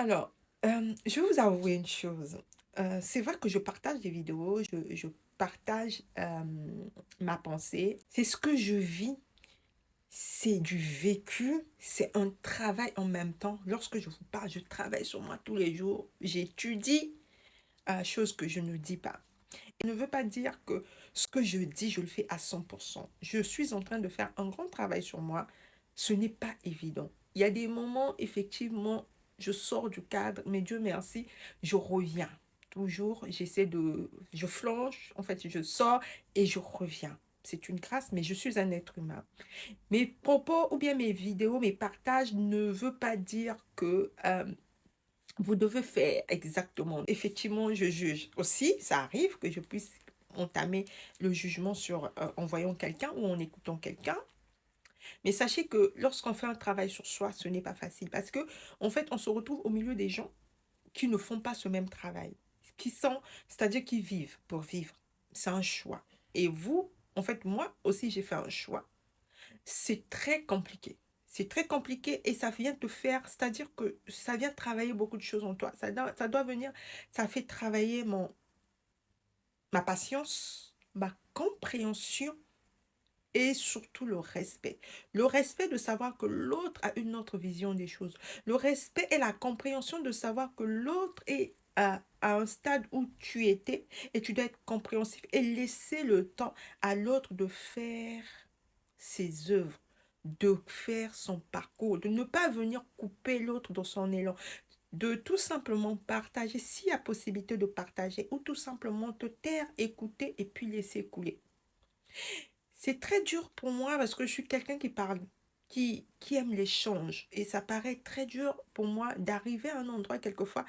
Alors, je vais vous avouer une chose. C'est vrai que je partage des vidéos, je partage ma pensée. C'est ce que je vis, c'est du vécu, c'est un travail en même temps. Lorsque je vous parle, je travaille sur moi tous les jours. J'étudie, chose que je ne dis pas. Je ne veut pas dire que ce que je dis, je le fais à 100%. Je suis en train de faire un grand travail sur moi. Ce n'est pas évident. Il y a des moments, effectivement, je sors du cadre, mais Dieu merci, je reviens. Toujours, je flanche, en fait, je sors et je reviens. C'est une grâce, mais je suis un être humain. Mes propos ou bien mes vidéos, mes partages ne veut pas dire que vous devez faire exactement. Effectivement, je juge. Aussi, ça arrive que je puisse entamer le jugement sur en voyant quelqu'un ou en écoutant quelqu'un. Mais sachez que lorsqu'on fait un travail sur soi, ce n'est pas facile parce que, en fait, on se retrouve au milieu des gens qui ne font pas ce même travail, qui sont, c'est-à-dire qui vivent pour vivre. C'est un choix. Et vous, en fait, moi aussi, j'ai fait un choix. C'est très compliqué. C'est très compliqué et ça vient te faire, c'est-à-dire que ça vient travailler beaucoup de choses en toi. Ça doit venir, ça fait travailler ma patience, ma compréhension et surtout le respect. Le respect de savoir que l'autre a une autre vision des choses. Le respect et la compréhension de savoir que l'autre est à un stade où tu étais et tu dois être compréhensif et laisser le temps à l'autre de faire ses œuvres, de faire son parcours, de ne pas venir couper l'autre dans son élan, de tout simplement partager, s'il y a possibilité de partager, ou tout simplement te taire, écouter et puis laisser couler. C'est très dur pour moi parce que je suis quelqu'un qui parle, qui aime l'échange. Et ça paraît très dur pour moi d'arriver à un endroit quelquefois,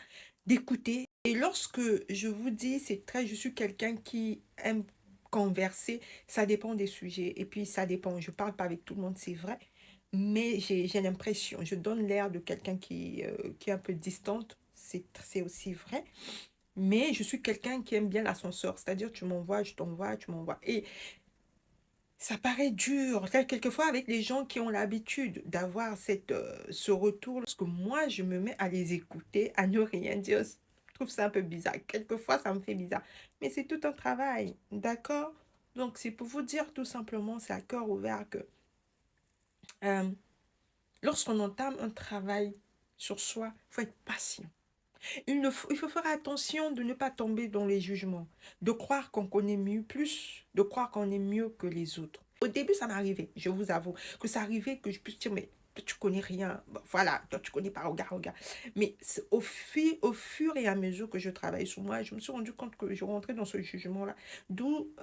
d'écouter. Et lorsque je vous dis, je suis quelqu'un qui aime converser, ça dépend des sujets. Et puis ça dépend, je parle pas avec tout le monde, c'est vrai. Mais j'ai l'impression, je donne l'air de quelqu'un qui est un peu distante. C'est aussi vrai. Mais je suis quelqu'un qui aime bien l'ascenseur. C'est-à-dire, tu m'envoies, je t'envoie, tu m'envoies. Et ça paraît dur, quelquefois avec les gens qui ont l'habitude d'avoir ce retour, parce que moi, je me mets à les écouter, à ne rien dire. Je trouve ça un peu bizarre. Quelquefois, ça me fait bizarre. Mais c'est tout un travail, d'accord? Donc, c'est pour vous dire tout simplement, c'est à cœur ouvert que euh, lorsqu'on entame un travail sur soi, il faut être patient. Il faut faire attention de ne pas tomber dans les jugements, de croire qu'on connaît mieux, plus de croire qu'on est mieux que les autres. Au début, ça m'arrivait, je vous avoue, que ça arrivait que je puisse dire, mais toi, tu connais rien. Bon, voilà, toi, tu connais pas, regarde, regarde. Mais au fur et à mesure que je travaille sur moi, je me suis rendu compte que je rentrais dans ce jugement-là. D'où,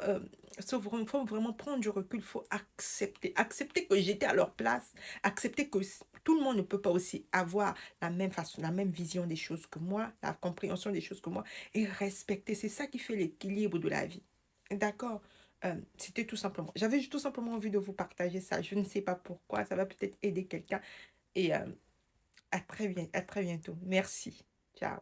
il faut vraiment prendre du recul, il faut accepter. Accepter que j'étais à leur place, accepter que tout le monde ne peut pas aussi avoir la même façon, la même vision des choses que moi, la compréhension des choses que moi, et respecter. C'est ça qui fait l'équilibre de la vie. D'accord? C'était tout simplement. J'avais tout simplement envie de vous partager ça. Je ne sais pas pourquoi. Ça va peut-être aider quelqu'un. Et à très bientôt. Merci. Ciao.